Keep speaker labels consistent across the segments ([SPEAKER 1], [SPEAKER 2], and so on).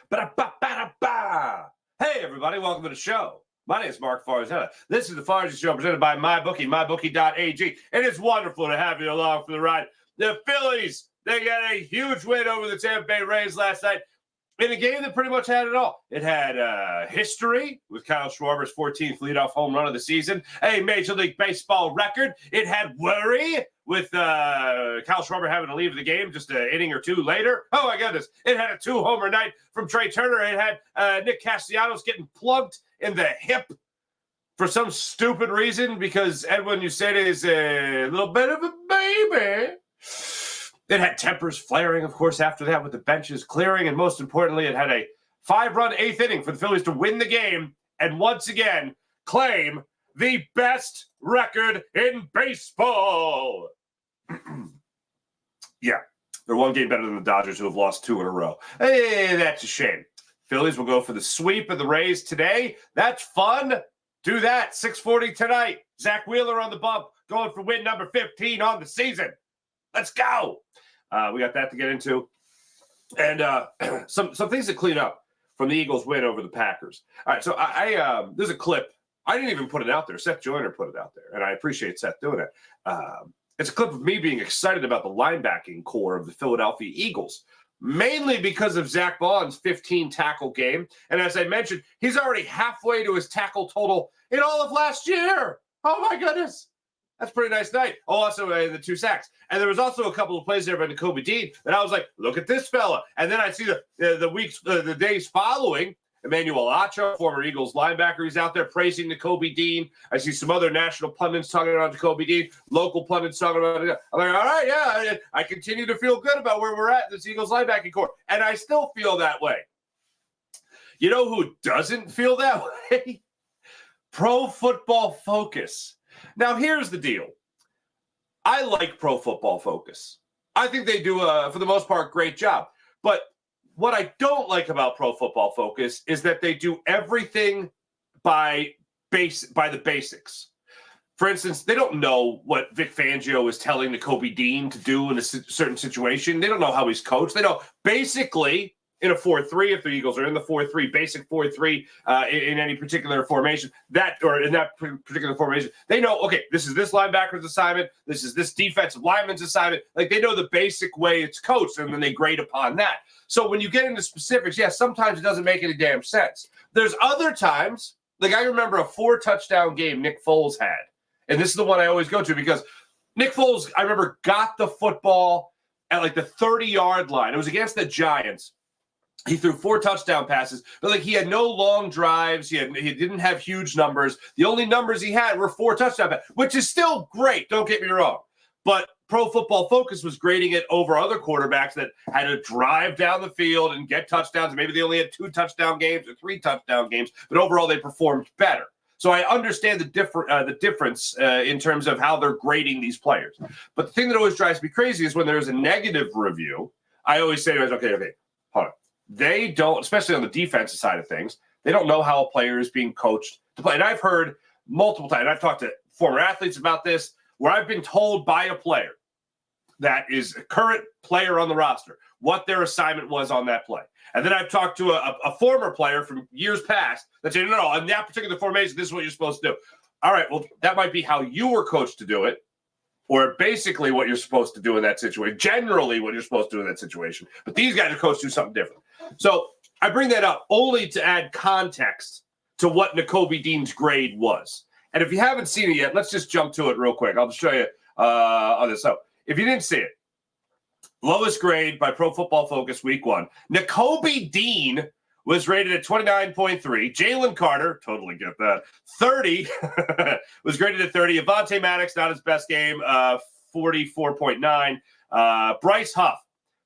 [SPEAKER 1] Ba-da-ba-ba-da-ba. Hey, everybody, welcome to the show. My name is Mark Farzetta. This is the Farzetta Show presented by MyBookie, mybookie.ag. And it's wonderful to have you along for the ride. The Phillies, they got a huge win over the Tampa Bay Rays last night in a game that pretty much had it all. It had history with Kyle Schwarber's 14th leadoff home run of the season, a Major League Baseball record. It had worry with Kyle Schwarber having to leave the game just an inning or two later. Oh, my goodness. It had a two-homer night from Trey Turner. It had Nick Castellanos getting plugged in the hip for some stupid reason because Edwin Uceta is a little bit of a baby. It had tempers flaring, of course, after that with the benches clearing. And most importantly, it had a 5-run eighth inning for the Phillies to win the game and once again claim the best record in baseball. Yeah, they're one game better than the Dodgers, who have lost 2 in a row. Hey, that's a shame. Phillies will go for the sweep of the Rays today. That's fun. Do that. 6:40 tonight. Zach Wheeler on the bump, going for win number 15 on the season. Let's go. We got that to get into. And some things to clean up from the Eagles' win over the Packers. All right, so there's a clip. I didn't even put it out there. Seth Joyner put it out there, and I appreciate Seth doing it. It's a clip of me being excited about the linebacking core of the Philadelphia Eagles, mainly because of Zach Bond's 15-tackle game. And as I mentioned, he's already halfway to his tackle total in all of last year. Oh, my goodness. That's a pretty nice night. Oh, also the 2 sacks. And there was also a couple of plays there by Nakobe Dean that I was like, look at this fella. And then I see the days following, Emmanuel Acho, former Eagles linebacker, he's out there praising Nakobe Dean. I see some other national pundits talking about Nakobe Dean, local pundits talking about it. I'm like, all right, yeah, I continue to feel good about where we're at in this Eagles linebacking core. And I still feel that way. You know who doesn't feel that way? Pro Football Focus. Now, here's the deal. I like Pro Football Focus. I think they do, for the most part, great job. But what I don't like about Pro Football Focus is that they do everything by the basics. For instance, they don't know what Vic Fangio is telling Nakobe Dean to do in a certain situation. They don't know how he's coached. They know basically in a 4-3, if the Eagles are in the 4-3, basic 4-3 in any particular formation, in that particular formation, they know, okay, this is this linebacker's assignment, this is this defensive lineman's assignment. Like, they know the basic way it's coached, and then they grade upon that. So when you get into specifics, yeah, sometimes it doesn't make any damn sense. There's other times, like I remember a 4-touchdown game Nick Foles had, and this is the one I always go to because Nick Foles, I remember, got the football at like the 30-yard line. It was against the Giants. He threw 4 touchdown passes, but like he had no long drives. He didn't have huge numbers. The only numbers he had were 4 touchdown passes, which is still great. Don't get me wrong. But Pro Football Focus was grading it over other quarterbacks that had to drive down the field and get touchdowns. Maybe they only had 2 touchdown games or 3 touchdown games, but overall they performed better. So I understand the difference in terms of how they're grading these players. But the thing that always drives me crazy is when there's a negative review, I always say to myself, okay, hold on. They don't, especially on the defensive side of things, they don't know how a player is being coached to play. And I've heard multiple times, I've talked to former athletes about this, where I've been told by a player that is a current player on the roster what their assignment was on that play. And then I've talked to a former player from years past that said, no, in that particular formation, this is what you're supposed to do. All right, well, that might be how you were coached to do it, or basically what you're supposed to do in that situation, generally what you're supposed to do in that situation. But these guys are coached to do something different. So I bring that up only to add context to what Nakobe Dean's grade was. And if you haven't seen it yet, let's just jump to it real quick. I'll just show you on this. So if you didn't see it, lowest grade by Pro Football Focus week 1, Nakobe Dean was rated at 29.3. Jalen Carter, totally get that, 30, was graded at 30. Avonte Maddox, not his best game, 44.9. Bryce Huff.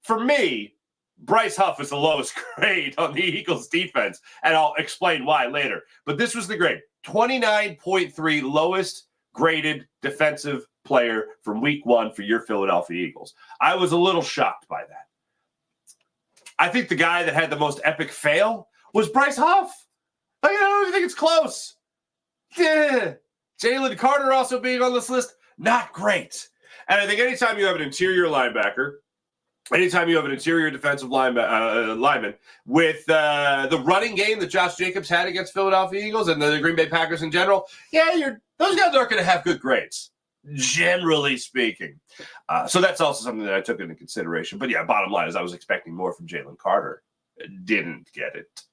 [SPEAKER 1] For me, Bryce Huff is the lowest grade on the Eagles defense, and I'll explain why later. But this was the grade. 29.3, lowest graded defensive player from week 1 for your Philadelphia Eagles. I was a little shocked by that. I think the guy that had the most epic fail was Bryce Huff. I don't even think it's close. Yeah. Jalen Carter also being on this list, not great. And I think anytime you have an interior linebacker anytime you have an interior defensive lineman with the running game that Josh Jacobs had against Philadelphia Eagles and the Green Bay Packers in general, those guys aren't going to have good grades, generally speaking. So that's also something that I took into consideration. But yeah, bottom line is I was expecting more from Jalen Carter. Didn't get it.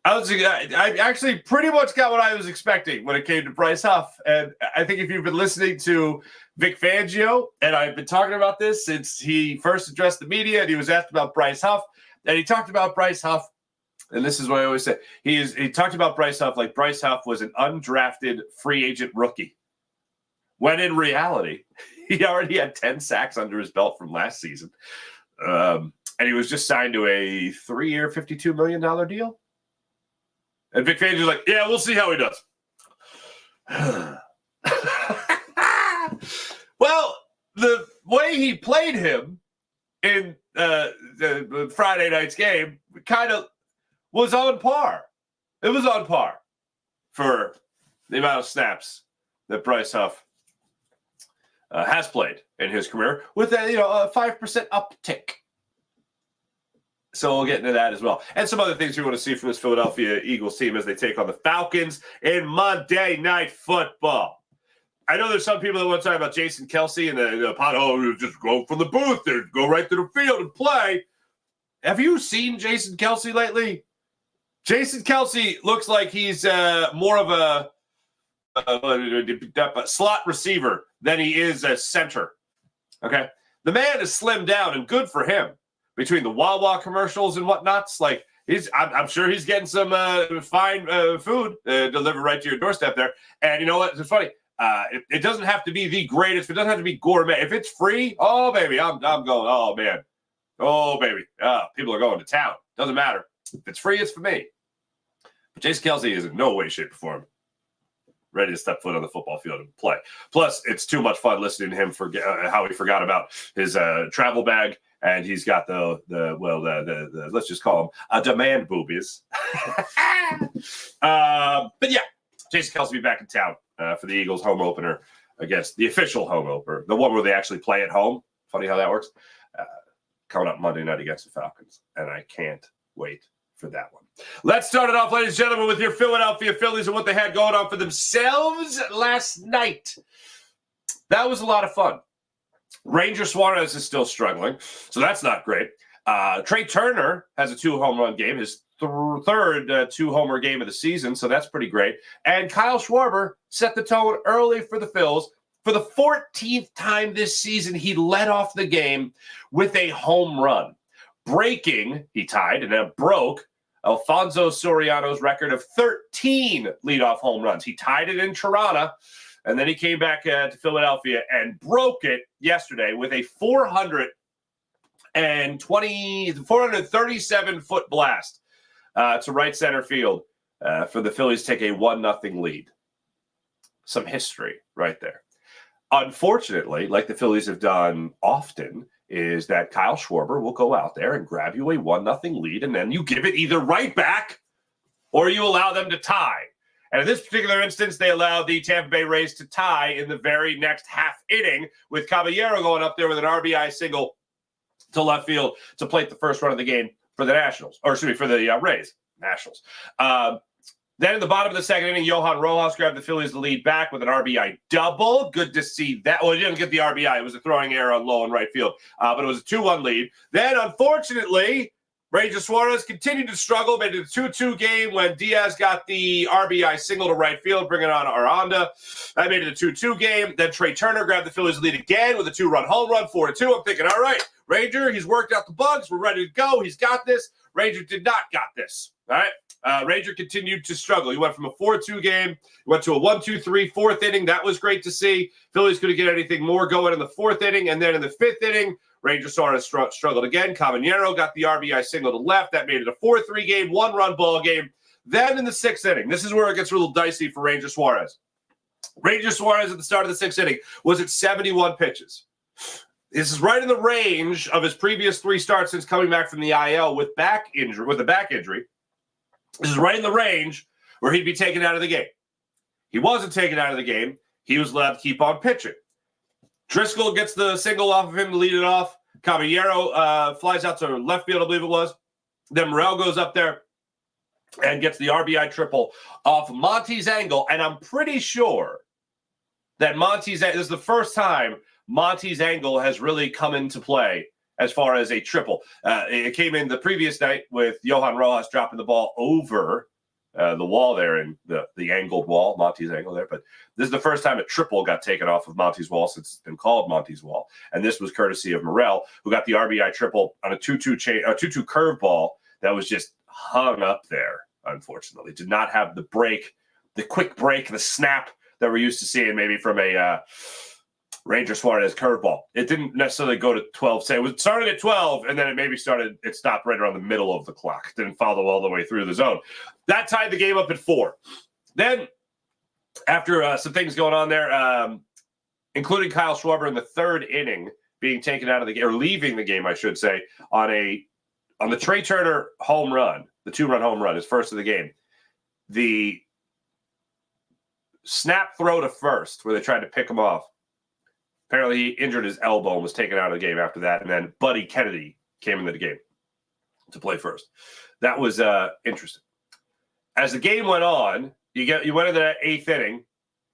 [SPEAKER 1] I actually pretty much got what I was expecting when it came to Bryce Huff. And I think if you've been listening to Vic Fangio, and I've been talking about this since he first addressed the media and he was asked about Bryce Huff, and he talked about Bryce Huff, and this is what I always say, he talked about Bryce Huff like Bryce Huff was an undrafted free agent rookie, when in reality, he already had 10 sacks under his belt from last season. And he was just signed to a 3-year, $52 million deal. And Vic Fangio's like, yeah, we'll see how he does. Well, the way he played him in the Friday night's game kind of was on par. It was on par for the amount of snaps that Bryce Huff has played in his career with a 5% uptick. So we'll get into that as well. And some other things we want to see from this Philadelphia Eagles team as they take on the Falcons in Monday Night Football. I know there's some people that want to talk about Jason Kelce and the pot. Oh, just go from the booth there, go right to the field and play. Have you seen Jason Kelce lately? Jason Kelce looks like he's more of a slot receiver than he is a center. Okay? The man is slimmed down, and good for him. Between the Wawa commercials and whatnots, like I'm sure he's getting some fine food delivered right to your doorstep there. And you know what? It's funny. It doesn't have to be the greatest. It doesn't have to be gourmet. If it's free, oh baby, I'm going. Oh man, oh baby, people are going to town. Doesn't matter. If it's free, it's for me. But Jason Kelce is in no way, shape, or form ready to step foot on the football field and play. Plus, it's too much fun listening to him forget how he forgot about his travel bag. And he's got the let's just call them demand boobies. But yeah, Jason Kelce will be back in town for the Eagles home opener against the official home opener, the one where they actually play at home. Funny how that works. Coming up Monday night against the Falcons, and I can't wait for that one. Let's start it off, ladies and gentlemen, with your Philadelphia Phillies and what they had going on for themselves last night. That was a lot of fun. Ranger Suarez is still struggling, so that's not great. Trey Turner has a 2-home run game, his third 2-homer game of the season, so that's pretty great. And Kyle Schwarber set the tone early for the Phils. For the 14th time this season, he led off the game with a home run, he tied and then broke Alfonso Soriano's record of 13 leadoff home runs. He tied it in Toronto. And then he came back to Philadelphia and broke it yesterday with a 437-foot blast to right center field for the Phillies to take a 1-0 lead. Some history right there. Unfortunately, like the Phillies have done often, is that Kyle Schwarber will go out there and grab you a 1-0 lead, and then you give it either right back or you allow them to tie. And in this particular instance, they allowed the Tampa Bay Rays to tie in the very next half inning with Caballero going up there with an RBI single to left field to plate the first run of the game for the for the Rays. Nationals. Then in the bottom of the second inning, Johan Rojas grabbed the Phillies to lead back with an RBI double. Good to see that. Well, he didn't get the RBI. It was a throwing error on low and right field. But it was a 2-1 lead. Then, unfortunately, Ranger Suarez continued to struggle, made it a 2-2 game when Diaz got the RBI single to right field, bringing on Aranda. That made it a 2-2 game. Then Trey Turner grabbed the Phillies lead again with a 2-run home run, 4-2. I'm thinking, all right, Ranger, he's worked out the bugs. We're ready to go. He's got this. Ranger did not got this. All right. Ranger continued to struggle. He went from a 4-2 game, went to a 1-2-3 fourth inning. That was great to see. Phillies couldn't get anything more going in the fourth inning. And then in the fifth inning, Ranger Suarez struggled again. Caballero got the RBI single to left. That made it a 4-3 game, 1-run ball game. Then in the sixth inning, this is where it gets a little dicey for Ranger Suarez. Ranger Suarez at the start of the sixth inning was at 71 pitches. This is right in the range of his previous 3 starts since coming back from the IL with a back injury. This is right in the range where he'd be taken out of the game. He wasn't taken out of the game. He was allowed to keep on pitching. Driscoll gets the single off of him to lead it off. Caballero flies out to left field, I believe it was. Then Morel goes up there and gets the RBI triple off Monty's angle. And I'm pretty sure that this is the first time Monty's angle has really come into play as far as a triple. It came in the previous night with Johan Rojas dropping the ball over the wall there in the angled wall, Monty's angle there. But this is the first time a triple got taken off of Monty's wall since it's been called Monty's wall. And this was courtesy of Morel, who got the RBI triple on a 2-2 curveball that was just hung up there, unfortunately. Did not have the break, the quick break, the snap that we're used to seeing maybe from a Ranger Suarez curveball. It didn't necessarily go to 12. Say it started at 12, and then it stopped right around the middle of the clock. Didn't follow all the way through the zone. That tied the game up at 4. Then, after some things going on there, including Kyle Schwarber in the 3rd inning being taken out of the game, or leaving the game, I should say, on the Trey Turner home run, the 2-run home run, his first of the game. The snap throw to first, where they tried to pick him off. Apparently, he injured his elbow and was taken out of the game after that. And then Buddy Kennedy came into the game to play first. That was interesting. As the game went on, you went into that 8th inning.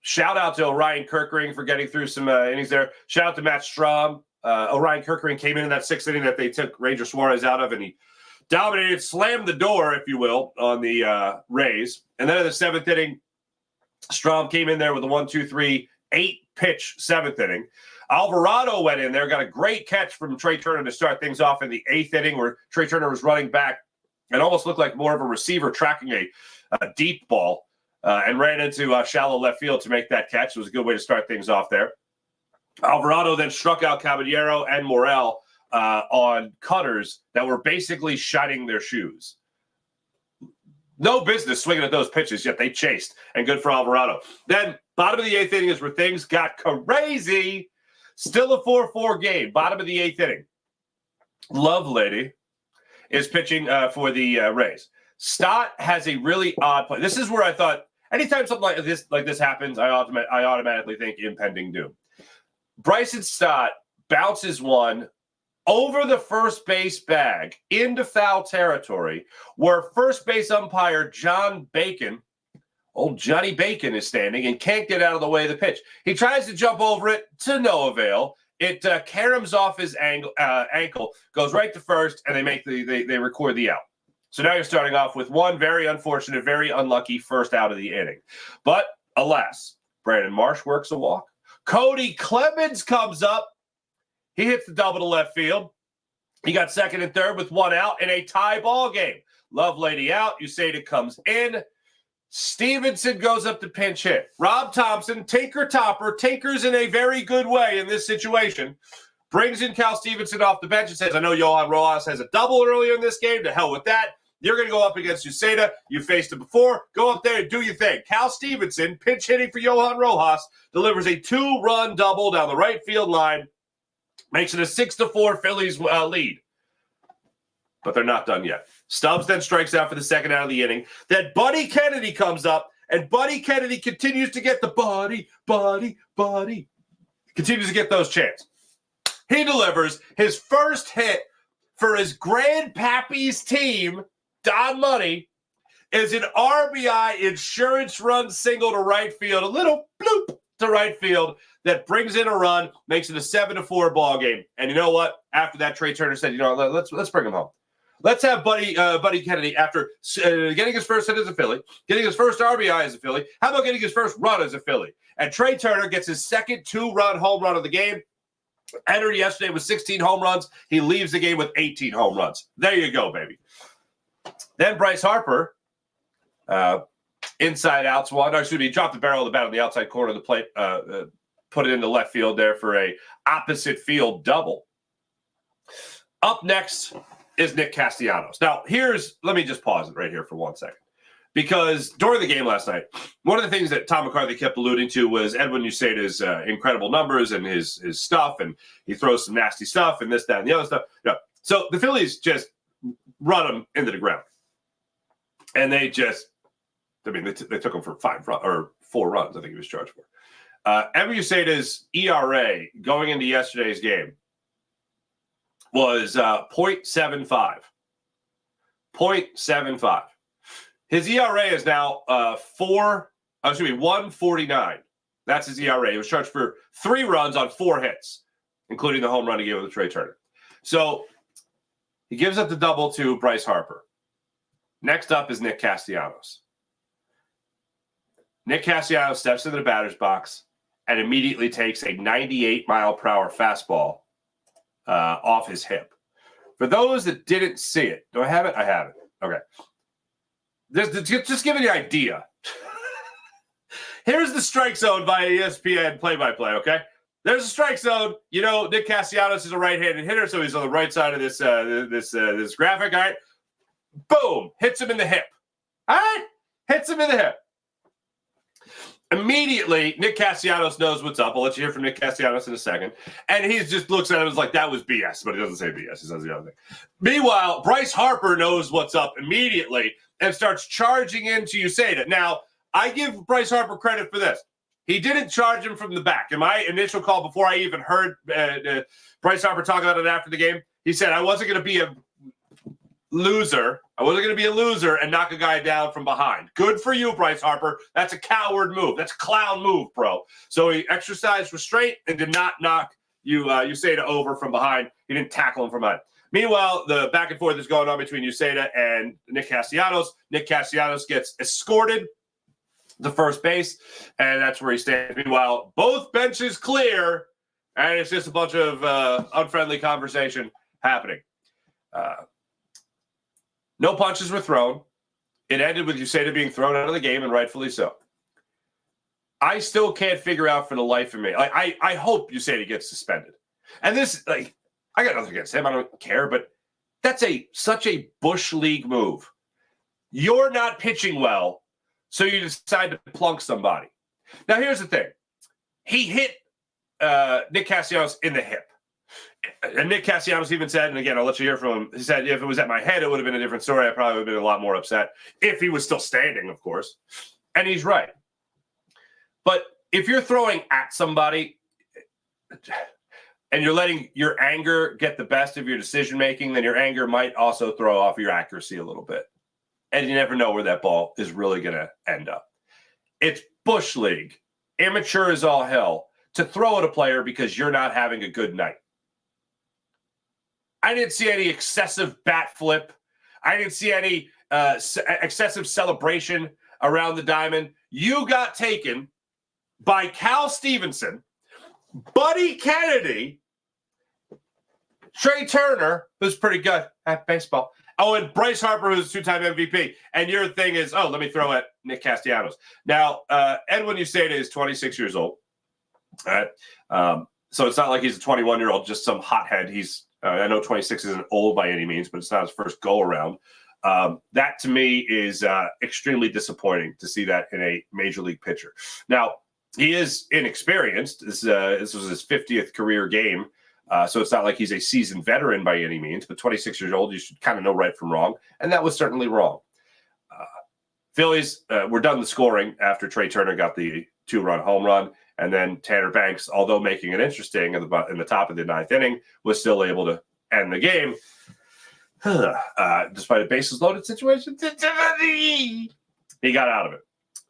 [SPEAKER 1] Shout out to Orion Kirkring for getting through some innings there. Shout out to Matt Strahm. Orion Kirkring came in that 6th inning that they took Ranger Suarez out of, and he dominated, slammed the door, if you will, on the Rays. And then in the 7th inning, Strahm came in there with a 1-2-3, 8-pitch 7th inning. Alvarado went in there, got a great catch from Trey Turner to start things off in the 8th inning, where Trey Turner was running back and almost looked like more of a receiver tracking a deep ball, and ran into shallow left field to make that catch. It was a good way to start things off there. Alvarado then struck out Caballero and Morel on cutters that were basically shining their shoes. No business swinging at those pitches, yet they chased, and good for Alvarado. Then, bottom of the 8th inning is where things got crazy. Still a 4-4 game, bottom of the 8th inning. Lovelady is pitching for the Rays. Stott has a really odd play. This is where I thought, anytime something like this happens, I automatically think impending doom. Bryson Stott bounces one over the first base bag into foul territory, where first base umpire John Bacon, old Johnny Bacon, is standing and can't get out of the way of the pitch. He tries to jump over it to no avail. It caroms off his ankle, goes right to first, and they record the out. So now you're starting off with one very unfortunate, very unlucky first out of the inning. But alas, Brandon Marsh works a walk. Cody Clemens comes up. He hits the double to left field. He got 2nd and 3rd with 1 out in a tie ball game. Lovelady out. Uceda comes in. Stevenson goes up to pinch hit. Rob Thompson, tinker-topper, tinkers in a very good way in this situation. Brings in Cal Stevenson off the bench and says, I know Johan Rojas has a double earlier in this game. To hell with that. You're going to go up against Uceda. You faced him before. Go up there and do your thing. Cal Stevenson, pinch hitting for Johan Rojas, delivers a 2-run double down the right field line. Makes it a 6-4 Phillies lead. But they're not done yet. Stubbs then strikes out for the 2nd out of the inning. Then Buddy Kennedy comes up, and Buddy Kennedy continues to get the buddy. Continues to get those chants. He delivers his first hit for his grandpappy's team, Don Money, is an RBI insurance run single to right field. A little bloop to right field that brings in a run, makes it a 7-4 ball game. And you know what? After that, Trey Turner said, let's bring him home. Let's have Buddy Kennedy, after getting his first hit as a Philly, getting his first RBI as a Philly, how about getting his first run as a Philly? And Trey Turner gets his 2nd 2-run home run of the game. Entered yesterday with 16 home runs. He leaves the game with 18 home runs. There you go, baby. Then Bryce Harper, inside outs one. He dropped the barrel of the bat on the outside corner of the plate, put it into left field there for a opposite field double. Up next is Nick Castellanos. Now, let me just pause it right here for 1 second. Because during the game last night, one of the things that Tom McCarthy kept alluding to was Edwin Uceda's incredible numbers and his stuff, and he throws some nasty stuff and this, that, and the other stuff. Yeah. So the Phillies just run him into the ground. And they took him for 4 runs, I think he was charged for. Edwin Uceda's ERA going into yesterday's game was 0.75. 0.75. His ERA is now 1.49. That's his ERA. He was charged for 3 runs on 4 hits, including the home run he gave with Trey Turner. So he gives up the double to Bryce Harper. Next up is Nick Castellanos. Nick Castellanos steps into the batter's box and immediately takes a 98-mile-per-hour fastball off his hip. For those that didn't see it, do I have it? I have it. Okay. Just giving you an idea. Here's the strike zone by ESPN play-by-play, okay? There's a strike zone. You know, Nick Castellanos is a right-handed hitter, so he's on the right side of this graphic, all right? Boom! Hits him in the hip. All right? Hits him in the hip. Immediately, Nick Castellanos knows what's up. I'll let you hear from Nick Castellanos in a second. And he just looks at it and is like, that was BS. But he doesn't say BS. He says the other thing. Meanwhile, Bryce Harper knows what's up immediately and starts charging into Uceda. Now, I give Bryce Harper credit for this. He didn't charge him from the back. In my initial call, before I even heard Bryce Harper talk about it after the game, he said, I wasn't going to be a loser. I wasn't going to be a loser and knock a guy down from behind. Good for you, Bryce Harper. That's a coward move. That's a clown move, bro. So he exercised restraint and did not knock Uceda over from behind. He didn't tackle him from behind. Meanwhile, the back and forth is going on between Uceda and Nick Castellanos. Nick Castellanos gets escorted to first base, and that's where he stands. Meanwhile, both benches clear, and it's just a bunch of unfriendly conversation happening. No punches were thrown. It ended with Uceda being thrown out of the game, and rightfully so. I still can't figure out for the life of me. I hope Uceda gets suspended. And this, I got nothing against him. I don't care, but that's such a Bush League move. You're not pitching well, so you decide to plunk somebody. Now, here's the thing. He hit Nick Castellanos in the hip. And Nick Castellanos even said, and again, I'll let you hear from him, he said, if it was at my head, it would have been a different story. I probably would have been a lot more upset if he was still standing, of course. And he's right. But if you're throwing at somebody and you're letting your anger get the best of your decision-making, then your anger might also throw off your accuracy a little bit. And you never know where that ball is really going to end up. It's Bush League. Immature as all hell to throw at a player because you're not having a good night. I didn't see any excessive bat flip. I didn't see any excessive celebration around the diamond. You got taken by Cal Stevenson, Buddy Kennedy, Trey Turner, who's pretty good at baseball. Oh, and Bryce Harper, who's a 2-time MVP. And your thing is, let me throw at Nick Castellanos. Now, Edwin Uceda is 26 years old. All right. So it's not like he's a 21-year-old, just some hothead. He's I know 26 isn't old by any means, but it's not his first go-around. That, to me, is extremely disappointing to see that in a major league pitcher. Now, he is inexperienced. This was his 50th career game, so it's not like he's a seasoned veteran by any means, but 26 years old, you should kind of know right from wrong, and that was certainly wrong. Phillies were done the scoring after Trey Turner got the 2-run home run. And then Tanner Banks, although making it interesting in the top of the 9th inning, was still able to end the game. Despite a bases loaded situation, he got out of it.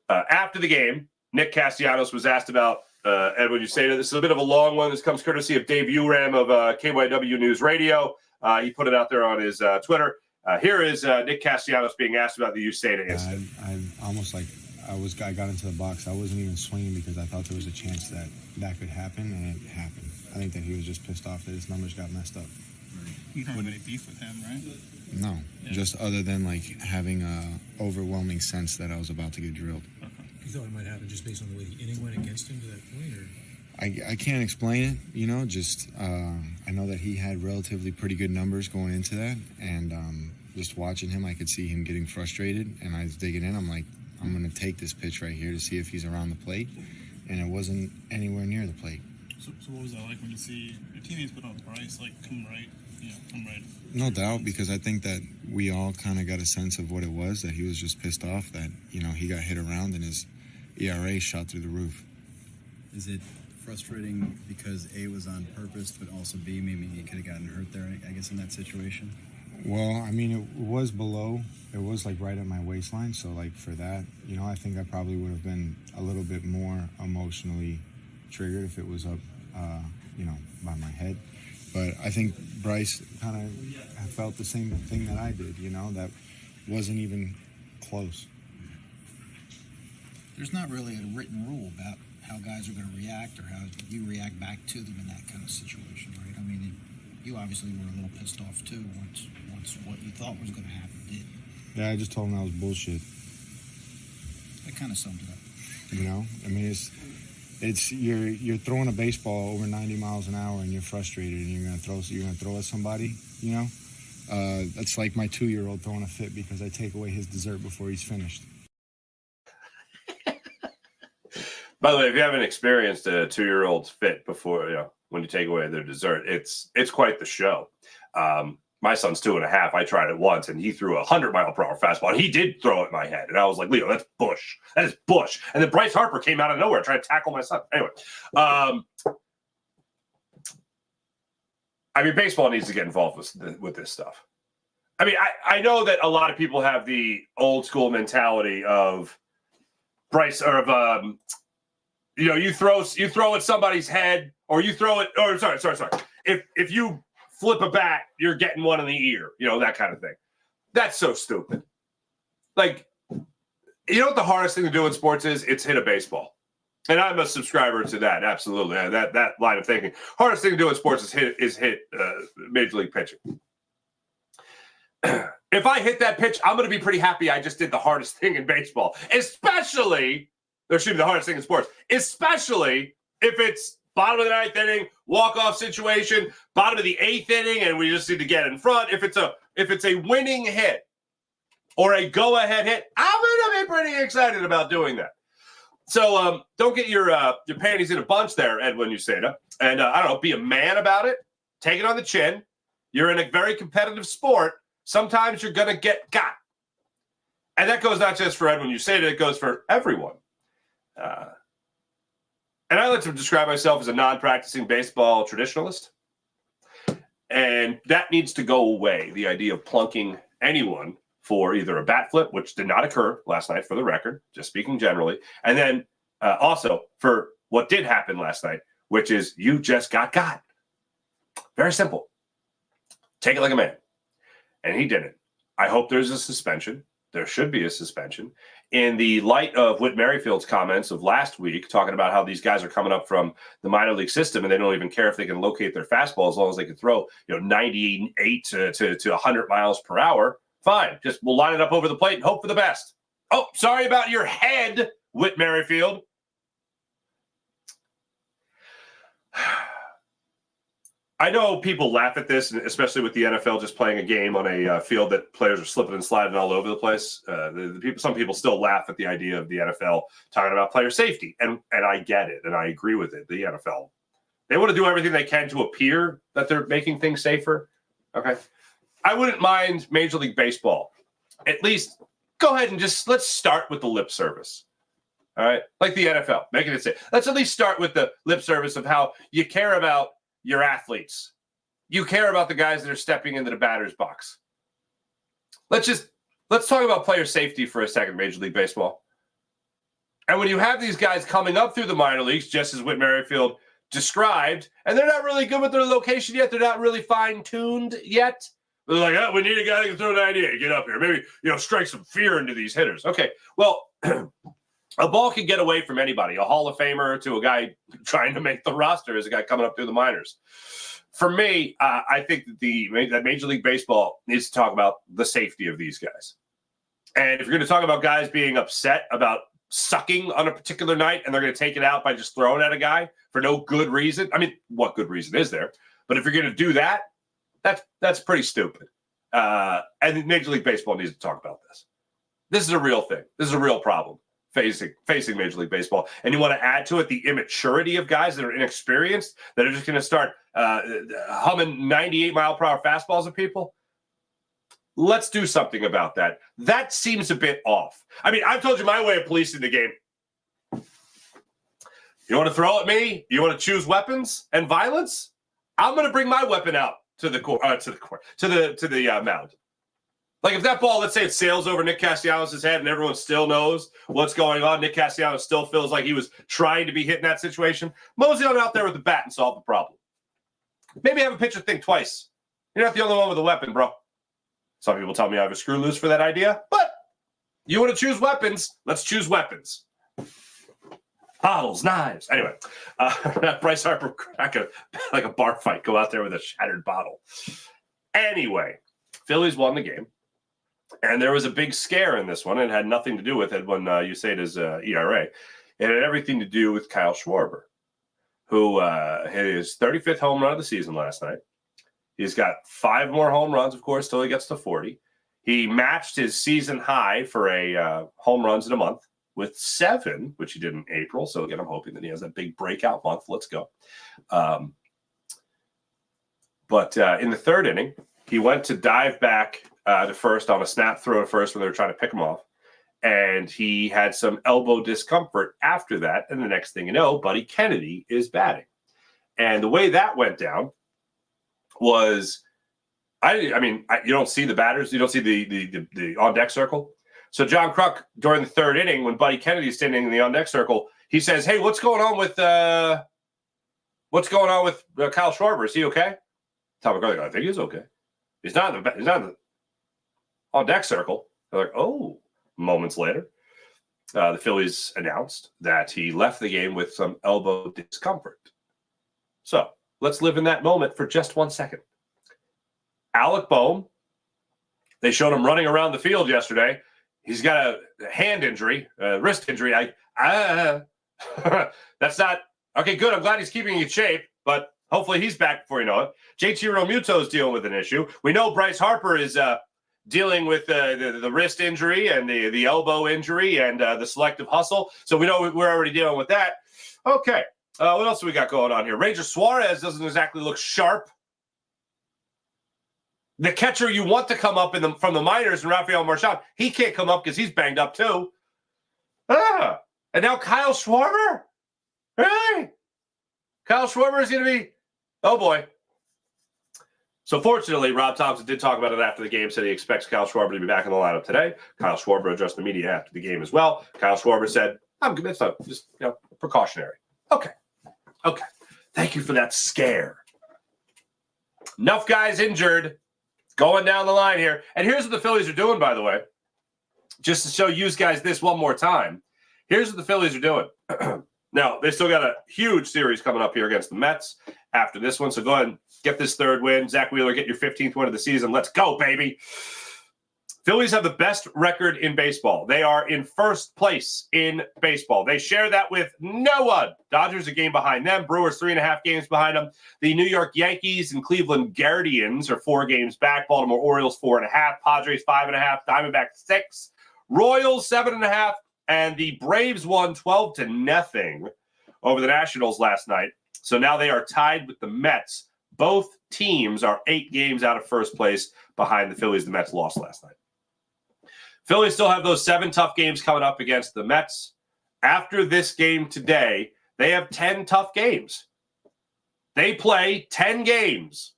[SPEAKER 1] After the game, Nick Castellanos was asked about Edwin Uceda. This is a bit of a long one. This comes courtesy of Dave Uram of KYW News Radio. He put it out there on his Twitter. Here is Nick Castellanos being asked about the Uceda incident.
[SPEAKER 2] I'm almost like I got into the box. I wasn't even swinging because I thought there was a chance that could happen, and it happened. I think that he was just pissed off that his numbers got messed up.
[SPEAKER 3] Right. You don't have any beef with him, right?
[SPEAKER 2] No, just other than like having a overwhelming sense that I was about to get drilled.
[SPEAKER 3] Okay.
[SPEAKER 4] You thought it might happen just based on the way the inning went against him to that point, or?
[SPEAKER 2] I can't explain it, just I know that he had relatively pretty good numbers going into that, and just watching him, I could see him getting frustrated, and I was digging in. I'm like, I'm going to take this pitch right here to see if he's around the plate, and it wasn't anywhere near the plate.
[SPEAKER 3] So what was that like when you see your teammates put on Bryce, like, come right?
[SPEAKER 2] No doubt, because I think that we all kind of got a sense of what it was, that he was just pissed off that, he got hit around and his ERA shot through the roof.
[SPEAKER 4] Is it
[SPEAKER 5] frustrating because A, was on purpose, but also B, maybe he could have gotten hurt there, I guess, in that situation?
[SPEAKER 2] Well, I mean, it was below. It was like right at my waistline. So like for that, I think I probably would have been a little bit more emotionally triggered if it was up, by my head. But I think Bryce kind of felt the same thing that I did, that wasn't even close.
[SPEAKER 6] There's not really a written rule about how guys are going to react or how you react back to them in that kind of situation, right? I mean, you obviously were a little pissed off too once what you thought was going to happen did.
[SPEAKER 2] Yeah, I just told him that was bullshit.
[SPEAKER 6] That kind of summed it up.
[SPEAKER 2] I mean, it's you're throwing a baseball over 90 miles an hour and you're frustrated and you're gonna throw at somebody. That's like my 2-year-old throwing a fit because I take away his dessert before he's finished.
[SPEAKER 1] By the way, if you haven't experienced a 2-year-old's fit before, when you take away their dessert, it's quite the show. My son's 2.5. I tried it once, and he threw a 100-mile-per-hour fastball. And he did throw it in my head, and I was like, "Leo, that's Bush. That is Bush." And then Bryce Harper came out of nowhere trying to tackle my son. Anyway, I mean, baseball needs to get involved with this stuff. I mean, I know that a lot of people have the old school mentality of Bryce or of you throw at somebody's head, or you throw it. Or sorry. If you flip a bat, you're getting one in the ear. That kind of thing. That's so stupid. Like, what the hardest thing to do in sports is? It's hit a baseball. And I'm a subscriber to that. Absolutely, that line of thinking. Hardest thing to do in sports is hit major league pitching. If I hit that pitch, I'm going to be pretty happy I just did the hardest thing in baseball, especially. There should be the hardest thing in sports, especially if it's bottom of the 9th inning, walk-off situation, bottom of the 8th inning, and we just need to get in front. If it's a winning hit or a go-ahead hit, I'm going to be pretty excited about doing that. So don't get your panties in a bunch there, Edwin Uceda. And I don't know, be a man about it. Take it on the chin. You're in a very competitive sport. Sometimes you're going to get got. And that goes not just for Edwin Uceda, it goes for everyone. And I like to describe myself as a non-practicing baseball traditionalist. And that needs to go away, the idea of plunking anyone for either a bat flip, which did not occur last night for the record, just speaking generally. And then also for what did happen last night, which is you just got. Very simple. Take it like a man. And he didn't. I hope there's a suspension. There should be a suspension. In the light of Whit Merrifield's comments of last week, talking about how these guys are coming up from the minor league system and they don't even care if they can locate their fastball as long as they can throw 98 to 100 miles per hour, fine. Just we'll line it up over the plate and hope for the best. Oh, sorry about your head, Whit Merrifield. I know people laugh at this, especially with the NFL just playing a game on a field that players are slipping and sliding all over the place. Some people still laugh at the idea of the NFL talking about player safety, and I get it, and I agree with it. The NFL, they want to do everything they can to appear that they're making things safer. Okay, I wouldn't mind Major League Baseball. At least go ahead and let's start with the lip service. All right, like the NFL, making it safe. Let's at least start with the lip service of how you care about your athletes. You care about the guys that are stepping into the batter's box. Let's talk about player safety for a second, Major League Baseball. And when you have these guys coming up through the minor leagues, just as Whit Merrifield described, and they're not really good with their location yet, they're not really fine-tuned yet. They're like, oh, we need a guy that can throw 98. Get up here. Maybe, strike some fear into these hitters. Okay, well, a ball can get away from anybody, a Hall of Famer to a guy trying to make the roster as a guy coming up through the minors. For me, I think that Major League Baseball needs to talk about the safety of these guys. And if you're going to talk about guys being upset about sucking on a particular night and they're going to take it out by just throwing at a guy for no good reason, I mean, what good reason is there? But if you're going to do that, that's pretty stupid. And Major League Baseball needs to talk about this. This is a real thing. This is a real problem facing Major League Baseball. And you want to add to it the immaturity of guys that are inexperienced, that are just going to start humming 98-mile-per-hour fastballs at people. Let's do something about that. That seems a bit off. I mean, I've told you my way of policing the game. You want to throw at me? You want to choose weapons and violence? I'm going to bring my weapon out to the mound. Like if that ball, let's say it sails over Nick Castellanos' head and everyone still knows what's going on. Nick Castellanos still feels like he was trying to be hit in that situation. Mosey on out there with the bat and solve the problem. Maybe have a pitcher think twice. You're not the only one with a weapon, bro. Some people tell me I have a screw loose for that idea, but you want to choose weapons? Let's choose weapons. Bottles, knives. Anyway, Bryce Harper crack like a bar fight, go out there with a shattered bottle. Anyway, Phillies won the game, and there was a big scare in this one. It had nothing to do with it when you say it as ERA. It had everything to do with Kyle Schwarber, who hit his 35th home run of the season last night. He's got 5 more home runs, of course, till he gets to 40. He matched his season high for a home runs in a month with 7, which he did in April. So, again, I'm hoping that he has a big breakout month. Let's go. But in the 3rd inning, he went to dive back to first on a snap throw to first when they were trying to pick him off. And he had some elbow discomfort after that. And the next thing you know, Buddy Kennedy is batting. And the way that went down was, I mean, you don't see the batters. You don't see the on-deck circle. So John Kruk, during the 3rd inning, when Buddy Kennedy is standing in the on-deck circle, he says, "Hey, what's going on with Kyle Schwarber? Is he okay?" Tom McCarthy, I think he's okay. He's not in the on-deck circle. They're like, oh. Moments later, the Phillies announced that he left the game with some elbow discomfort. So let's live in that moment for just 1 second. Alec Boehm, they showed him running around the field yesterday. He's got a hand injury, a wrist injury. That's not okay. Good. I'm glad he's keeping in shape, but hopefully he's back before you know it. JT Realmuto is dealing with an issue. We know Bryce Harper is dealing with the wrist injury and the elbow injury and the selective hustle. So we know we're already dealing with that. Okay. What else do we got going on here? Ranger Suarez doesn't exactly look sharp. The catcher you want to come up from the minors, and Rafael Marchand, he can't come up because he's banged up too. And now Kyle Schwarber? Really? Kyle Schwarber is going to be, oh boy. So fortunately, Rob Thompson did talk about it after the game, said he expects Kyle Schwarber to be back in the lineup today. Kyle Schwarber addressed the media after the game as well. Kyle Schwarber said, I'm good. It's not just, precautionary. Okay. Thank you for that scare. Enough guys injured. Going down the line here. And here's what the Phillies are doing, by the way. Just to show you guys this one more time. Here's what the Phillies are doing. Now, they still got a huge series coming up here against the Mets after this one. So go ahead and get this 3rd win. Zach Wheeler, get your 15th win of the season. Let's go, baby. Phillies have the best record in baseball. They are in 1st place in baseball. They share that with no one. Dodgers a game behind them. Brewers 3.5 games behind them. The New York Yankees and Cleveland Guardians are 4 games back. Baltimore Orioles 4.5. Padres 5.5. Diamondbacks 6. Royals 7.5. And the Braves won 12-0 over the Nationals last night. So now they are tied with the Mets. Both teams are 8 games out of 1st place behind the Phillies. The Mets lost last night. Phillies still have those 7 tough games coming up against the Mets. After this game today, they have 10 tough games. They play 10 games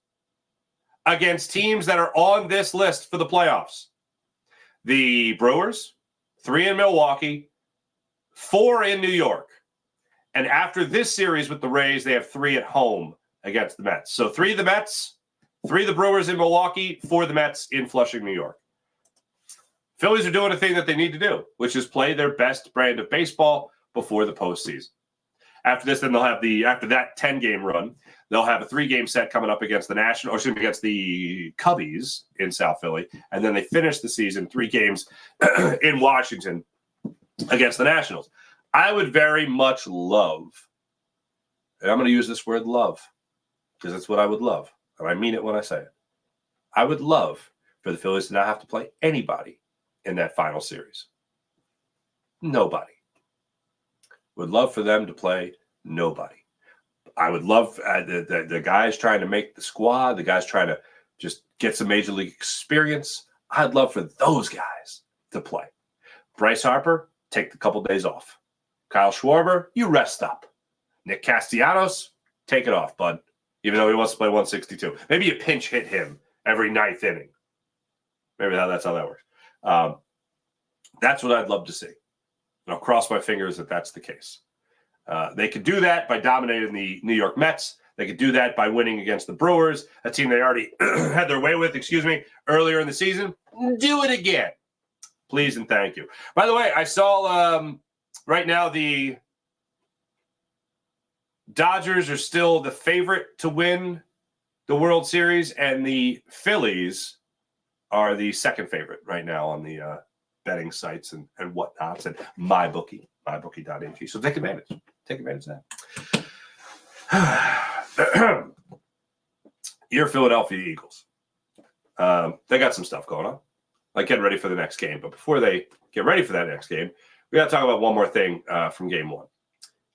[SPEAKER 1] against teams that are on this list for the playoffs. The Brewers, 3 in Milwaukee, 4 in New York. And after this series with the Rays, they have 3 at home against the Mets. So 3 the Mets, 3 the Brewers in Milwaukee, 4 the Mets in Flushing, New York. Phillies are doing a thing that they need to do, which is play their best brand of baseball before the postseason. After this, then they'll have after that 10-game run, they'll have a 3-game set coming up against against the Cubbies in South Philly. And then they finish the season 3 games in Washington against the Nationals. I would very much love, and I'm going to use this word love, because it's what I would love. And I mean it when I say it. I would love for the Phillies to not have to play anybody in that final series. Nobody. Would love for them to play nobody. I would love the guys trying to make the squad, the guys trying to just get some major league experience. I'd love for those guys to play. Bryce Harper, take a couple days off. Kyle Schwarber, you rest up. Nick Castellanos, take it off, bud. Even though he wants to play 162. Maybe you pinch hit him every ninth inning. Maybe that's how that works. That's what I'd love to see. And I'll cross my fingers that that's the case. They could do that by dominating the New York Mets. They could do that by winning against the Brewers, a team they already had their way with, earlier in the season. Do it again. Please and thank you. By the way, I saw right now the Dodgers are still the favorite to win the World Series, and the Phillies are the second favorite right now on the betting sites and whatnots, and mybookie.ag. So take advantage. Take advantage of that. Your Philadelphia Eagles. They got some stuff going on, like getting ready for the next game. But before they get ready for that next game, we got to talk about one more thing from game one.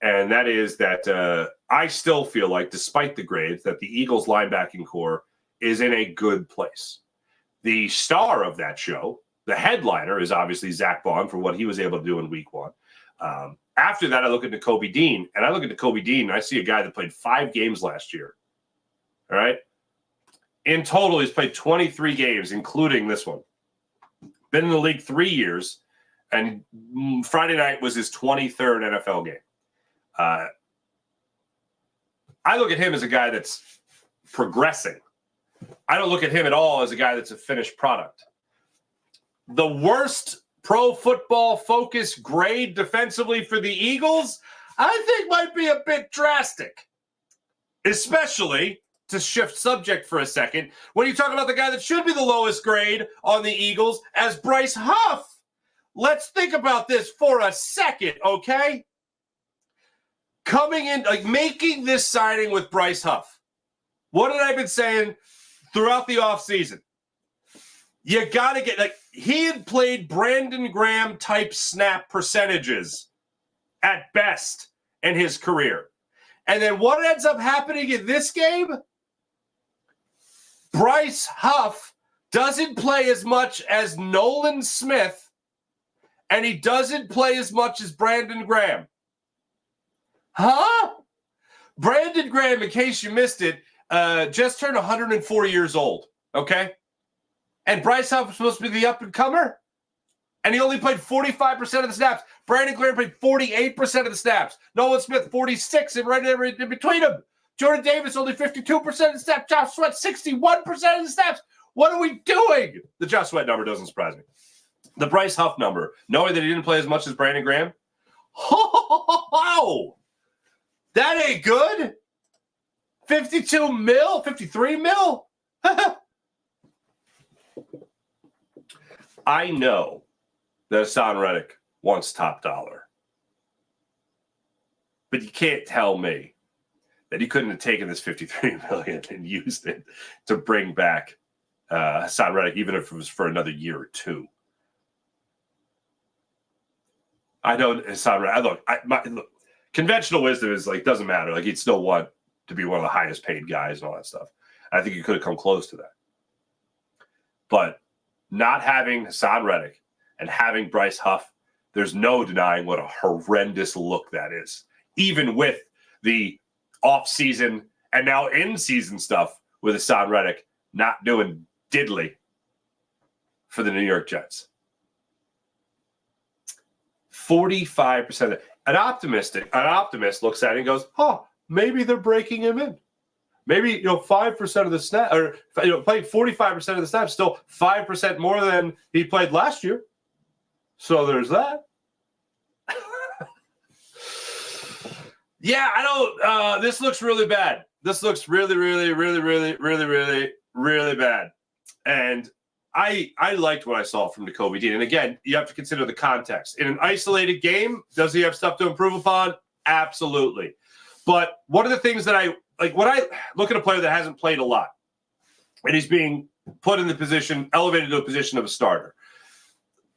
[SPEAKER 1] And that is that I still feel like, despite the grades, that the Eagles linebacking core is in a good place. The star of that show, the headliner, is obviously Zach Bond for what he was able to do in week one. After that, I look at Nakobe Dean, and I see a guy that played 5 games last year. All right? In total, he's played 23 games, including this one. Been in the league 3 years, and Friday night was his 23rd NFL game. I look at him as a guy that's progressing. I don't look at him at all as a guy that's a finished product. The worst Pro Football Focus grade defensively for the Eagles, I think might be a bit drastic. Especially, to shift subject for a second, when you talk about the guy that should be the lowest grade on the Eagles as Bryce Huff. Let's think about this for a second, okay? Coming in, making this signing with Bryce Huff. What had I been saying throughout the offseason? You got to get, he had played Brandon Graham type snap percentages at best in his career. And then what ends up happening in this game? Bryce Huff doesn't play as much as Nolan Smith, and he doesn't play as much as Brandon Graham. Huh? Brandon Graham, in case you missed it, just turned 104 years old, okay? And Bryce Huff was supposed to be the up-and-comer, and he only played 45% of the snaps. Brandon Graham played 48% of the snaps. Nolan Smith, 46%, and right there in between them. Jordan Davis, only 52% of the snaps. Josh Sweat, 61% of the snaps. What are we doing? The Josh Sweat number doesn't surprise me. The Bryce Huff number, knowing that he didn't play as much as Brandon Graham, that ain't good. 52 mil, 53 mil. I know that Hassan Reddick wants top dollar. But you can't tell me that he couldn't have taken this $53 million and used it to bring back Hassan Reddick, even if it was for another year or two. I know Hassan Reddick. Look, conventional wisdom is doesn't matter. He'd still want to be one of the highest paid guys and all that stuff. I think he could have come close to that. But not having Hassan Reddick and having Bryce Huff, there's no denying what a horrendous look that is. Even with the off-season and now in-season stuff with Hassan Reddick not doing diddly for the New York Jets. 45% of an optimist looks at it and goes, maybe they're breaking him in. Maybe 5% of the snap, or playing 45% of the snaps, still 5% more than he played last year. So there's that. Yeah, I don't. This looks really bad. This looks really, really, really, really, really, really, really bad. And I liked what I saw from Nakobe Dean. And again, you have to consider the context. In an isolated game, does he have stuff to improve upon? Absolutely. But one of the things that I like when I look at a player that hasn't played a lot, and he's being put in the position, elevated to a position of a starter,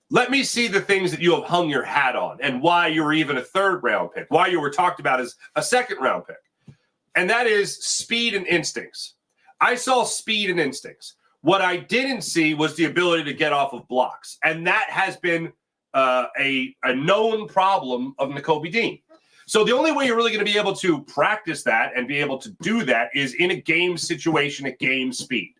[SPEAKER 1] let me see the things that you have hung your hat on and why you were even a third-round pick, why you were talked about as a second-round pick. And that is speed and instincts. I saw speed and instincts. What I didn't see was the ability to get off of blocks. And that has been a known problem of Nakobe Dean. So the only way you're really going to be able to practice that and be able to do that is in a game situation at game speed.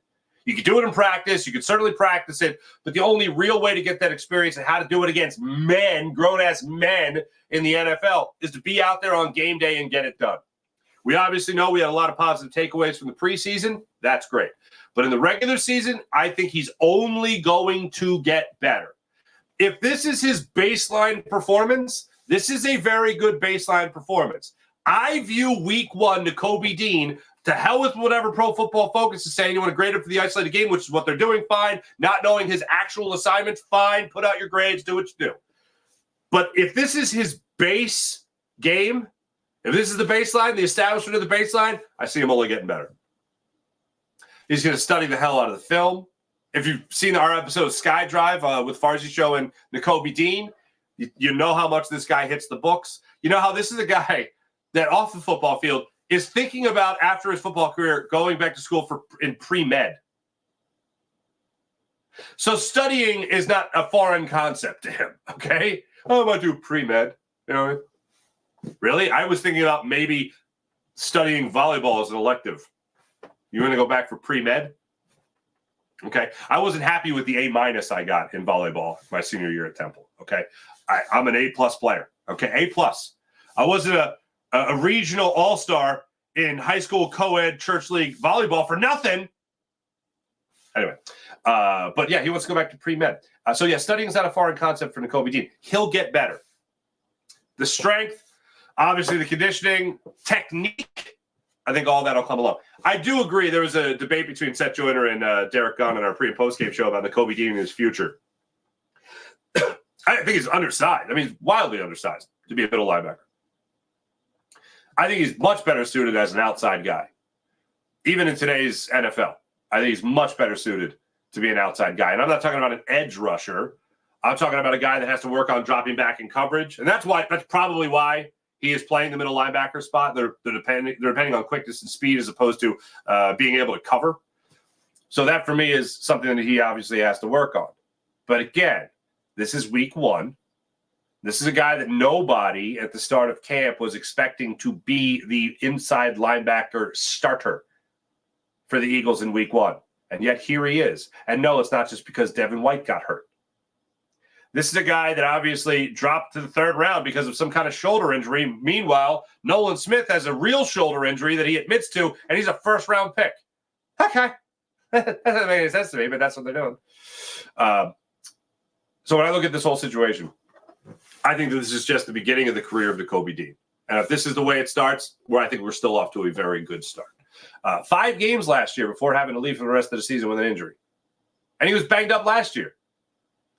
[SPEAKER 1] You can do it in practice. You can certainly practice it. But the only real way to get that experience and how to do it against men, grown-ass men in the NFL, is to be out there on game day and get it done. We obviously know we had a lot of positive takeaways from the preseason. That's great. But in the regular season, I think he's only going to get better. If this is his baseline performance, this is a very good baseline performance. I view week one, Nakobe Dean, to hell with whatever Pro Football Focus is saying. You want to grade him for the isolated game, which is what they're doing, fine. Not knowing his actual assignment, fine. Put out your grades, do what you do. But if this is his base game, if this is the baseline, the establishment of the baseline, I see him only getting better. He's going to study the hell out of the film. If you've seen our episode of Sky Drive with Farzi Show and Nakobe Dean, you know how much this guy hits the books. You know how this is a guy that off the football field is thinking about, after his football career, going back to school in pre-med. So studying is not a foreign concept to him, okay? Oh, I'm going to do pre-med. You know, really? I was thinking about maybe studying volleyball as an elective. You want to go back for pre-med? Okay. I wasn't happy with the A- I got in volleyball my senior year at Temple, okay? I'm an A+ player, okay? A+. I wasn't a regional all-star in high school co-ed church league volleyball for nothing. Anyway, but yeah, he wants to go back to pre-med. So yeah, studying is not a foreign concept for Nakobe Dean. He'll get better. The strength, obviously the conditioning, technique, I think all that will come along. I do agree there was a debate between Seth Joyner and Derek Gunn on our pre- and post-game show about Nakobe Dean and his future. I think he's undersized. I mean, he's wildly undersized to be a middle linebacker. I think he's much better suited as an outside guy. Even in today's NFL, I think he's much better suited to be an outside guy. And I'm not talking about an edge rusher. I'm talking about a guy that has to work on dropping back in coverage. And that's probably why he is playing the middle linebacker spot. They're depending on quickness and speed as opposed to being able to cover. So that for me is something that he obviously has to work on. But again, this is week one. This is a guy that nobody at the start of camp was expecting to be the inside linebacker starter for the Eagles in week one. And yet here he is. And no, it's not just because Devin White got hurt. This is a guy that obviously dropped to the third round because of some kind of shoulder injury. Meanwhile, Nolan Smith has a real shoulder injury that he admits to, and he's a first-round pick. Okay. That doesn't make any sense to me, but that's what they're doing. So when I look at this whole situation, I think that this is just the beginning of the career of Nakobe Dean. And if this is the way it starts, I think we're still off to a very good start. 5 games last year before having to leave for the rest of the season with an injury. And he was banged up last year.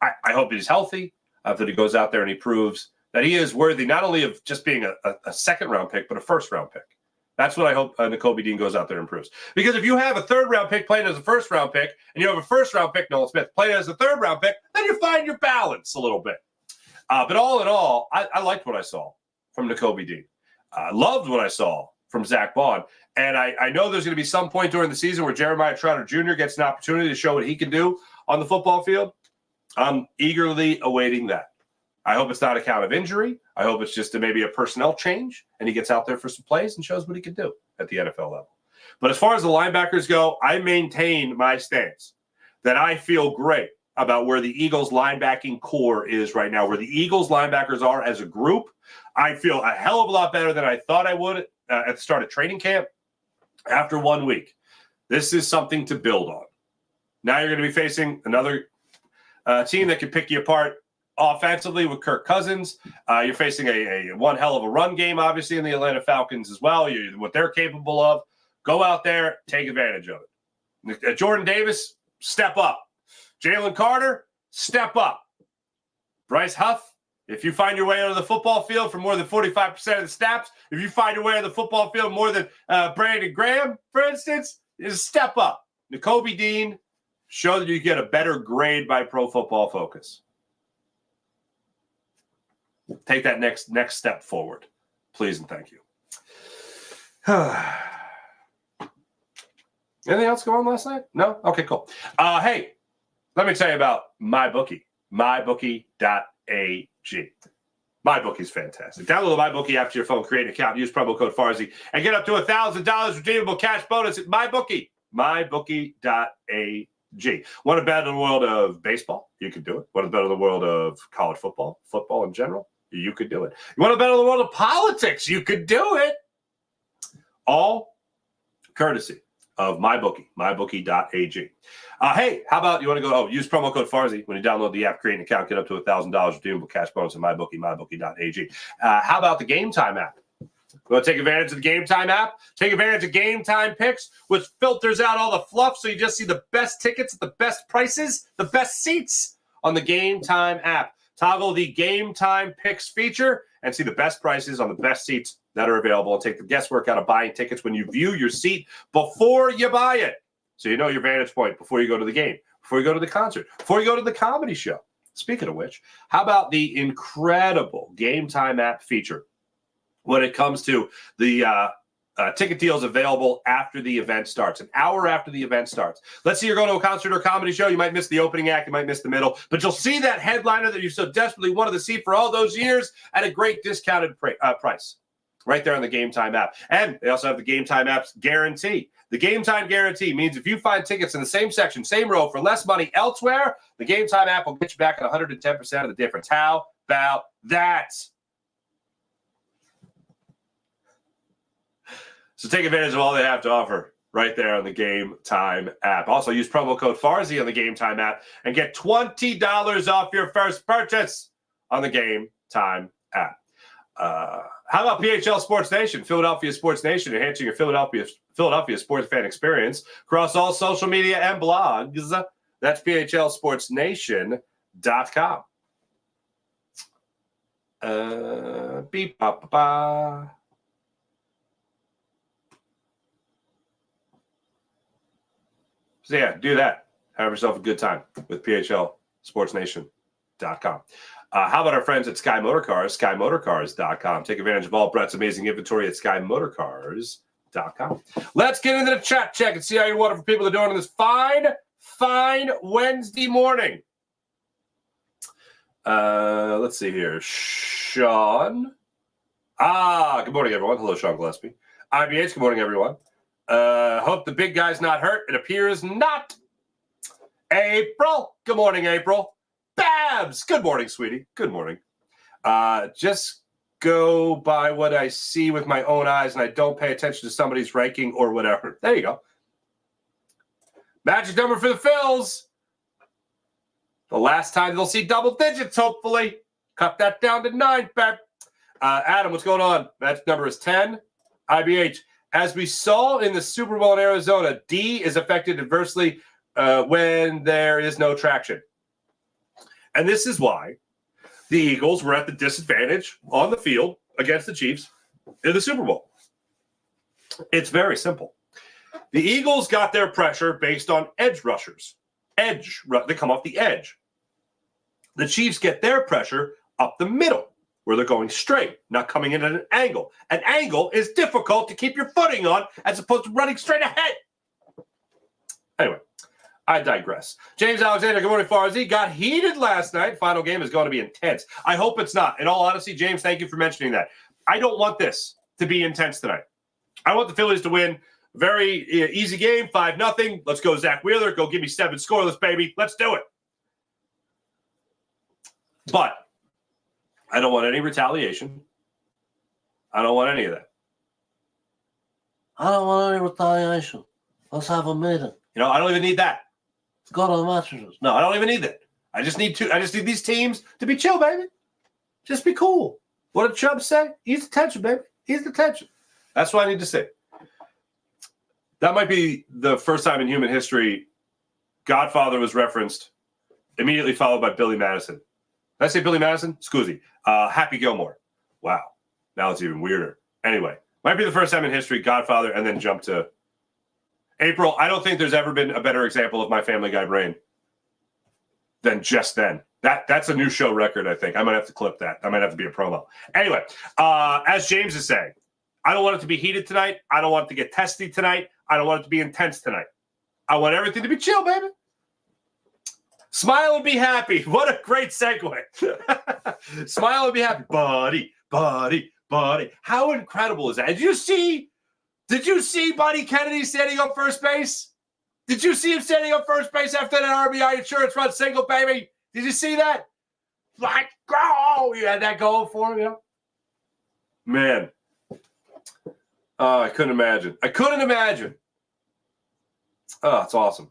[SPEAKER 1] I hope he's healthy. I hope that he goes out there and he proves that he is worthy not only of just being a second-round pick, but a first-round pick. That's what I hope Nakobe Dean goes out there and improves. Because if you have a third-round pick playing as a first-round pick, and you have a first-round pick, Nolan Smith, playing as a third-round pick, then you find your balance a little bit. But all in all, I liked what I saw from Nakobe Dean. I loved what I saw from Zach Bond. And I know there's going to be some point during the season where Jeremiah Trotter Jr. gets an opportunity to show what he can do on the football field. I'm eagerly awaiting that. I hope it's not a count of injury. I hope it's just maybe a personnel change, and he gets out there for some plays and shows what he can do at the NFL level. But as far as the linebackers go, I maintain my stance that I feel great about where the Eagles linebacking core is right now, where the Eagles linebackers are as a group. I feel a hell of a lot better than I thought I would at the start of training camp after 1 week. This is something to build on. Now you're going to be facing another team that can pick you apart offensively with Kirk Cousins. You're facing a one hell of a run game, obviously, in the Atlanta Falcons as well. What they're capable of. Go out there, take advantage of it. Jordan Davis, step up. Jalen Carter, step up. Bryce Huff, if you find your way onto the football field for more than 45% of the snaps, if you find your way on the football field more than Brandon Graham, for instance, is step up. Nakobe Dean, show that you get a better grade by Pro Football Focus. Take that next step forward. Please and thank you. Anything else go on last night? No? Okay, cool. Hey, let me tell you about MyBookie. MyBookie.ag. MyBookie's fantastic. Download the MyBookie app to your phone, create an account, use promo code Farzy, and get up to $1,000 redeemable cash bonus at MyBookie. MyBookie.ag. Want to bet in the world of baseball? You can do it. Want to bet in the world of college football, football in general? You could do it. You want to bet in the world of politics? You could do it. All courtesy of MyBookie, MyBookie.ag. Hey, how about you want to go, use promo code Farzy when you download the app, create an account, get up to $1,000 redeemable cash bonus at MyBookie, MyBookie.ag. How about the Game Time app? You want to take advantage of the Game Time app? Take advantage of Game Time Picks, which filters out all the fluff so you just see the best tickets at the best prices, the best seats on the Game Time app. Toggle the Game Time Picks feature and see the best prices on the best seats that are available, and take the guesswork out of buying tickets when you view your seat before you buy it. So you know your vantage point before you go to the game, before you go to the concert, before you go to the comedy show. Speaking of which, how about the incredible Game Time app feature when it comes to the ticket deals available after the event starts, an hour after the event starts. Let's say you're going to a concert or comedy show. You might miss the opening act. You might miss the middle. But you'll see that headliner that you so desperately wanted to see for all those years at a great discounted price right there on the Game Time app. And they also have the Game Time app's guarantee. The Game Time guarantee means if you find tickets in the same section, same row for less money elsewhere, the Game Time app will get you back at 110% of the difference. How about that? So take advantage of all they have to offer right there on the Game Time app. Also, use promo code Farzy on the Game Time app and get $20 off your first purchase on the Game Time app. How about PHL Sports Nation, Philadelphia Sports Nation, enhancing your Philadelphia sports fan experience across all social media and blogs. That's PHLSportsNation.com. Beep, ba, ba, ba. So yeah, do that. Have yourself a good time with PHLSportsNation.com. How about our friends at Sky Motor Cars, SkyMotorCars.com. Take advantage of all Brett's amazing inventory at SkyMotorCars.com. Let's get into the chat check and see how your wonderful people are doing on this fine Wednesday morning. Let's see here. Sean. Good morning, everyone. Hello, Sean Gillespie. IBH, good morning, everyone. Hope the big guy's not hurt. It appears not. April. Good morning, April. Babs. Good morning, sweetie. Good morning. Just go by what I see with my own eyes, and I don't pay attention to somebody's ranking or whatever. There you go. Magic number for the Phils. The last time they'll see double digits, hopefully. Cut that down to 9, Beb. Adam, what's going on? Magic number is 10. IBH. As we saw in the Super Bowl in Arizona, D is affected adversely when there is no traction. And this is why the Eagles were at the disadvantage on the field against the Chiefs in the Super Bowl. It's very simple. The Eagles got their pressure based on edge rushers. They come off the edge. The Chiefs get their pressure up the middle, where they're going straight, not coming in at an angle. An angle is difficult to keep your footing on as opposed to running straight ahead. Anyway, I digress. James Alexander, good morning, Farzy. Got heated last night. Final game is going to be intense. I hope it's not. In all honesty, James, thank you for mentioning that. I don't want this to be intense tonight. I want the Phillies to win. Very easy game, 5-0. Let's go, Zach Wheeler. Go give me 7 scoreless, baby. Let's do it. But I don't want any retaliation. I don't want any of that.
[SPEAKER 7] I don't want any retaliation. Let's have a meeting.
[SPEAKER 1] I don't even need that.
[SPEAKER 7] Let's go to the messages.
[SPEAKER 1] No, I don't even need that. I just need these teams to be chill, baby. Just be cool. What did Chubb say? Ease the tension, baby. Ease the tension. That's what I need to say. That might be the first time in human history Godfather was referenced, immediately followed by Billy Madison. Did I say Billy Madison? Scusi. Happy Gilmore. Wow. Now it's even weirder. Anyway, might be the first time in history, Godfather, and then jump to April. I don't think there's ever been a better example of my Family Guy brain than just then. That's a new show record, I think. I might have to clip that. I might have to be a promo. Anyway, as James is saying, I don't want it to be heated tonight. I don't want it to get testy tonight. I don't want it to be intense tonight. I want everything to be chill, baby. Smile and be happy. What a great segue. Smile and be happy. Buddy, buddy, buddy. How incredible is that? Did you see Buddy Kennedy standing up first base? Did you see him standing up first base after that RBI insurance run single, baby? Did you see that? Like, go! You had that going for him, Man. Oh, I couldn't imagine. Oh, it's awesome.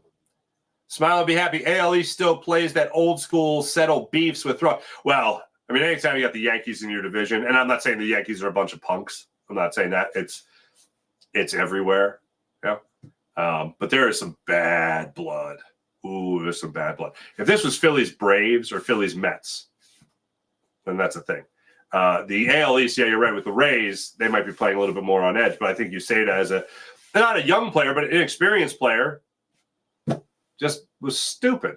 [SPEAKER 1] Smile and be happy. AL East still plays that old school settle beefs with throw. Well, I mean, anytime you got the Yankees in your division, and I'm not saying the Yankees are a bunch of punks. I'm not saying that. It's everywhere. But there is some bad blood. Ooh, there's some bad blood. If this was Phillies Braves or Phillies Mets, then that's a thing. The AL East, yeah, you're right. With the Rays, they might be playing a little bit more on edge, but I think you say it as not a young player, but an inexperienced player, just was stupid.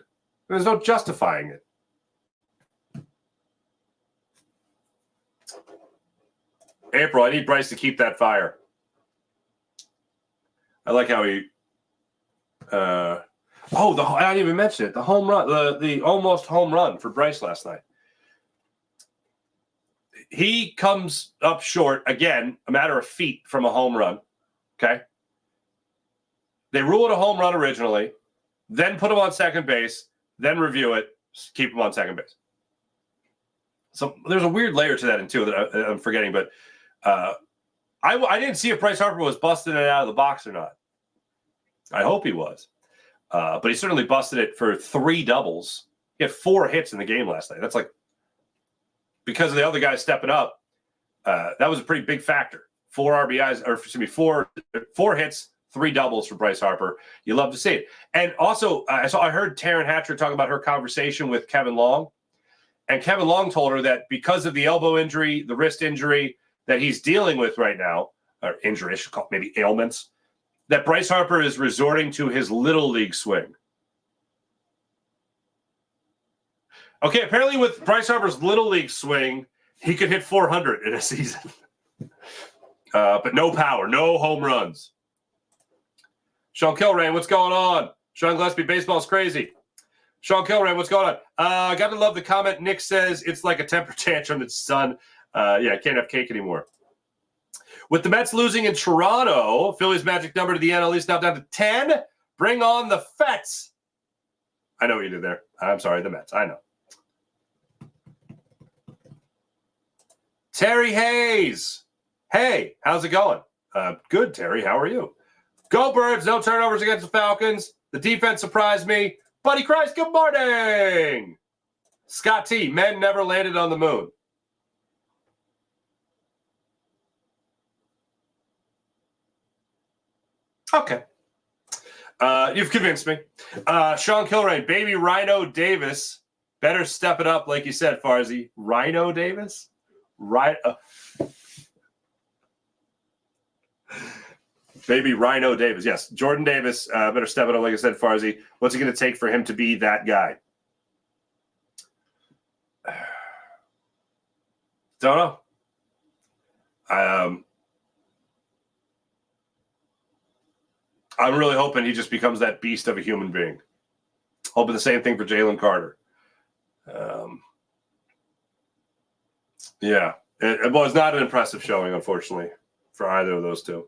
[SPEAKER 1] There's no justifying it. April, I need Bryce to keep that fire. I like how he. I didn't even mention it. The home run, the almost home run for Bryce last night. He comes up short again, a matter of feet from a home run. Okay. They rule it a home run originally, then put him on second base, then review it, keep him on second base. So there's a weird layer to that too that I'm forgetting, but I didn't see if Bryce Harper was busting it out of the box or not. I hope he was. But he certainly busted it for 3 doubles. He had 4 hits in the game last night. That's like, because of the other guys stepping up, that was a pretty big factor. 4 RBIs, or excuse me, 4 hits, 3 doubles for Bryce Harper. You love to see it. And also, I heard Taryn Hatcher talk about her conversation with Kevin Long. And Kevin Long told her that because of the elbow injury, the wrist injury that he's dealing with right now, or injury, I should call it maybe ailments, that Bryce Harper is resorting to his little league swing. Okay, apparently with Bryce Harper's little league swing, he could hit 400 in a season. But no power, no home runs. Sean Kilrain, what's going on? Sean Gillespie, baseball's crazy. Sean Kilrain, what's going on? Got to love the comment. Nick says it's like a temper tantrum. It's son. Yeah, can't have cake anymore. With the Mets losing in Toronto, Phillies' magic number to the NL East now down to 10. Bring on the Fets. I know what you did there. I'm sorry, the Mets. I know. Terry Hayes. Hey, how's it going? Good, Terry. How are you? Go Birds. No turnovers against the Falcons. The defense surprised me. Buddy Christ, good morning. Scott T. Men never landed on the moon. Okay. You've convinced me. Sean Kilrain, baby Rhino Davis. Better step it up, like you said, Farzy. Rhino Davis? Baby Rhino Davis. Yes, Jordan Davis. Better step it up, like I said, Farzy. What's it going to take for him to be that guy? Don't know. I'm really hoping he just becomes that beast of a human being. Hoping the same thing for Jalen Carter. Yeah. It was not an impressive showing, unfortunately, for either of those two.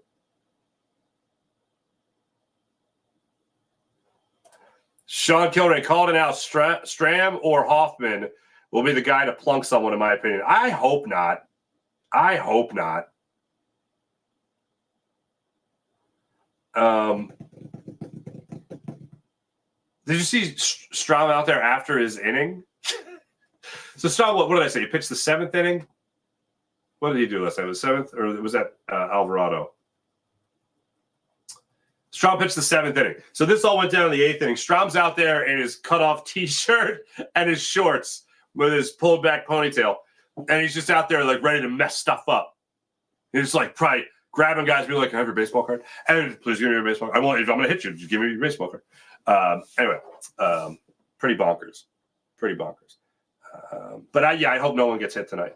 [SPEAKER 1] Sean Kilray called it out. Stram or Hoffman will be the guy to plunk someone, in my opinion. I hope not. I hope not. Did you see Strom out there after his inning? So Strom, what did I say? He pitched the 7th inning? What did he do last night? Was 7th, or was that Alvarado? Strom pitched the 7th inning. So this all went down in the 8th inning. Strom's out there in his cutoff T-shirt and his shorts with his pulled back ponytail. And he's just out there like ready to mess stuff up. He's like probably grabbing guys, being like, "Can I have your baseball card? And please give me your baseball card. I won't, if I'm going to hit you, just give me your baseball card." Anyway, pretty bonkers. Pretty bonkers. But I hope no one gets hit tonight.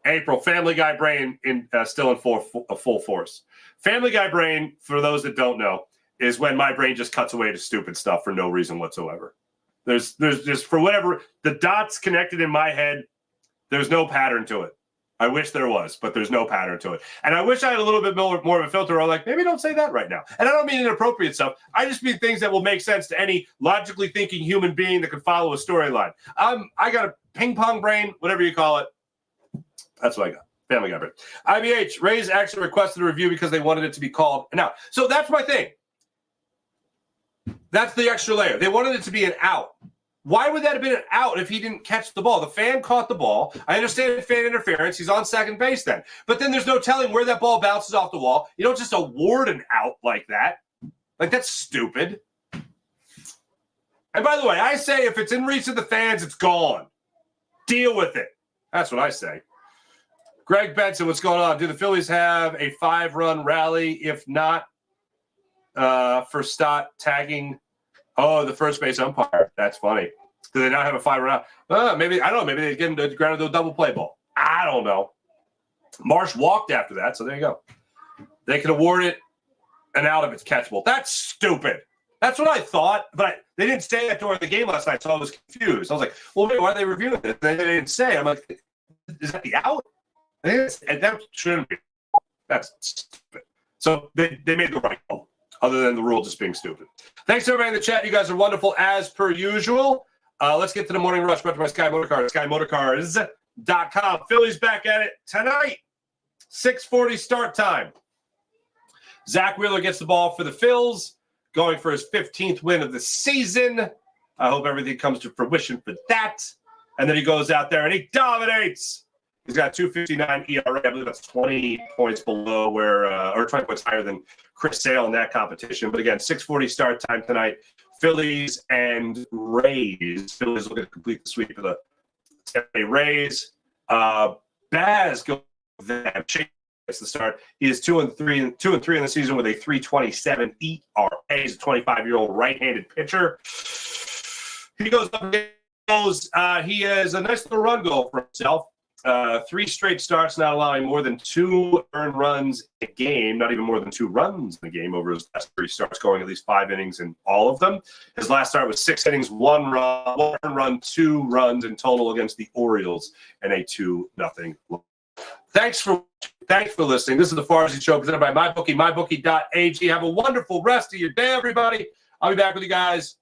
[SPEAKER 1] April, Family Guy brain still in full force. Family Guy brain, for those that don't know, is when my brain just cuts away to stupid stuff for no reason whatsoever. There's just, for whatever, the dots connected in my head, there's no pattern to it. I wish there was, but there's no pattern to it. And I wish I had a little bit more of a filter. I'm like, maybe don't say that right now. And I don't mean inappropriate stuff. I just mean things that will make sense to any logically thinking human being that can follow a storyline. I got a ping pong brain, whatever you call it. That's what I got. Family Guy brain. IBH, Rays actually requested a review because they wanted it to be called an out. So that's my thing. That's the extra layer. They wanted it to be an out. Why would that have been an out if he didn't catch the ball? The fan caught the ball. I understand fan interference. He's on second base then. But then there's no telling where that ball bounces off the wall. You don't just award an out like that. Like, that's stupid. And by the way, I say if it's in reach of the fans, it's gone. Deal with it. That's what I say. Greg Benson, what's going on? Do the Phillies have a 5-run rally? If not, for Stott tagging the first base umpire. That's funny. Do they not have a 5-run? Maybe, I don't know. Maybe they get him grounded to a double play ball. I don't know. Marsh walked after that, so there you go. They can award it an out if it's catchable. That's stupid. That's what I thought, but they didn't say that during the game last night, so I was confused. I was like, well, wait, why are they reviewing this? They didn't say. I'm like, is that the out? And that shouldn't be. That's stupid. So they made the right call, other than the rule just being stupid. Thanks, everybody in the chat. You guys are wonderful, as per usual. Let's get to the morning rush brought to by Sky Motorcars, SkyMotorcars.com. Phillies back at it tonight. 6:40 start time. Zach Wheeler gets the ball for the Phils, going for his 15th win of the season. I hope everything comes to fruition for that. And then he goes out there and he dominates. He's got 2.59 ERA. I believe that's 20 points below or 20 points higher than Chris Sale in that competition. But again, 6:40 start time tonight. Phillies and Rays. Phillies looking to complete the sweep of the Rays. Baz goes there. It's the start. He is 2-3 in the season with a 3.27 ERA. He's a 25-year-old right-handed pitcher. He goes up and goes. He has a nice little run goal for himself. 3 straight starts, not allowing more than 2 earned runs a game, not even more than 2 runs in a game over his last 3 starts, going at least 5 innings in all of them. His last start was 6 innings, 1 run, 2 runs in total against the Orioles, and a 2-0 win. Thanks for listening. This is the Farzy Show presented by MyBookie, mybookie.ag. Have a wonderful rest of your day, everybody. I'll be back with you guys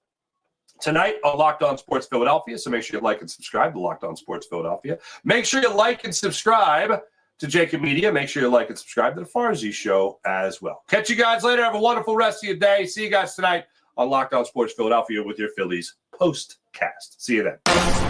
[SPEAKER 1] tonight on Locked On Sports Philadelphia, so make sure you like and subscribe to Locked On Sports Philadelphia. Make sure you like and subscribe to Jacob Media. Make sure you like and subscribe to the Farzy Show as well. Catch you guys later. Have a wonderful rest of your day. See you guys tonight on Locked On Sports Philadelphia with your Phillies postcast. See you then.